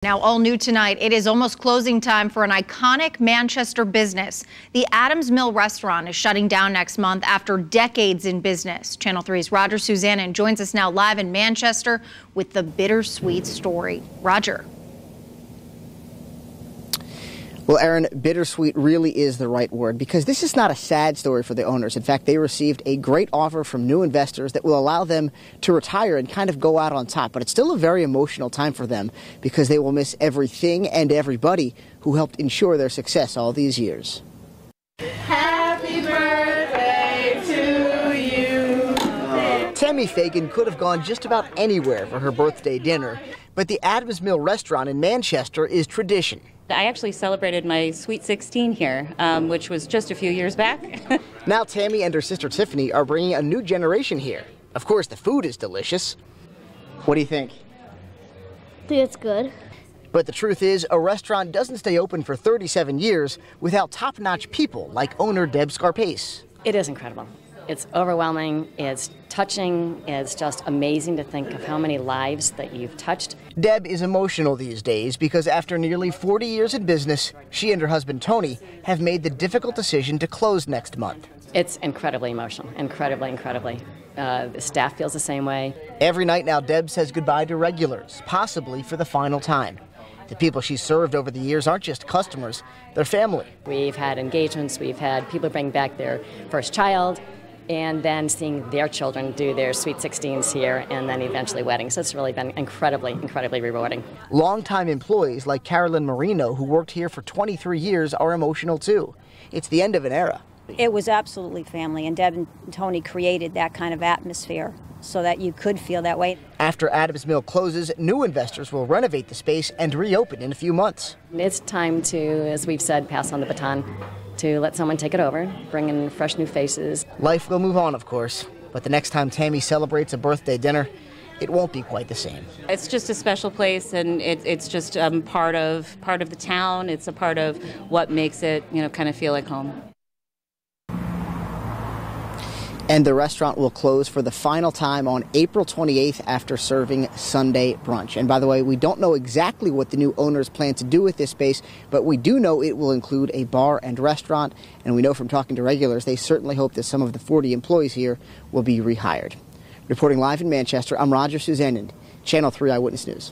Now, all new tonight, it is almost closing time for an iconic Manchester business. The Adams Mill restaurant is shutting down next month after decades in business. Channel 3's Roger Suzanen joins us now live in Manchester with the bittersweet story. Roger. Well, Aaron, bittersweet really is the right word, because this is not a sad story for the owners. In fact, they received a great offer from new investors that will allow them to retire and kind of go out on top. But it's still a very emotional time for them because they will miss everything and everybody who helped ensure their success all these years. Happy birthday to you. Tammy Fagan could have gone just about anywhere for her birthday dinner, but the Adams Mill restaurant in Manchester is tradition. I actually celebrated my Sweet 16 here, which was just a few years back. Now Tammy and her sister Tiffany are bringing a new generation here. Of course, the food is delicious. What do you think? I think it's good. But the truth is, a restaurant doesn't stay open for 37 years without top-notch people like owner Deb Scarpace. It is incredible. It's overwhelming, it's touching, it's just amazing to think of how many lives that you've touched. Deb is emotional these days because after nearly 40 years in business, she and her husband Tony have made the difficult decision to close next month. It's incredibly emotional, incredibly. The staff feels the same way. Every night now, Deb says goodbye to regulars, possibly for the final time. The people she's served over the years aren't just customers, they're family. We've had engagements, we've had people bring back their first child, and then seeing their children do their Sweet 16s here, and then eventually weddings. So it's really been incredibly rewarding. Longtime employees like Carolyn Marino, who worked here for 23 years, are emotional too. It's the end of an era. It was absolutely family, and Deb and Tony created that kind of atmosphere so that you could feel that way. After Adams Mill closes, new investors will renovate the space and reopen in a few months. It's time to, as we've said, pass on the baton, to let someone take it over, bring in fresh new faces. Life will move on, of course, but the next time Tammy celebrates a birthday dinner, it won't be quite the same. It's just a special place, and it's just part of the town. It's a part of what makes it, kind of feel like home. And the restaurant will close for the final time on April 28th after serving Sunday brunch. And by the way, we don't know exactly what the new owners plan to do with this space, but we do know it will include a bar and restaurant. And we know from talking to regulars, they certainly hope that some of the 40 employees here will be rehired. Reporting live in Manchester, I'm Roger Suzanen, Channel 3 Eyewitness News.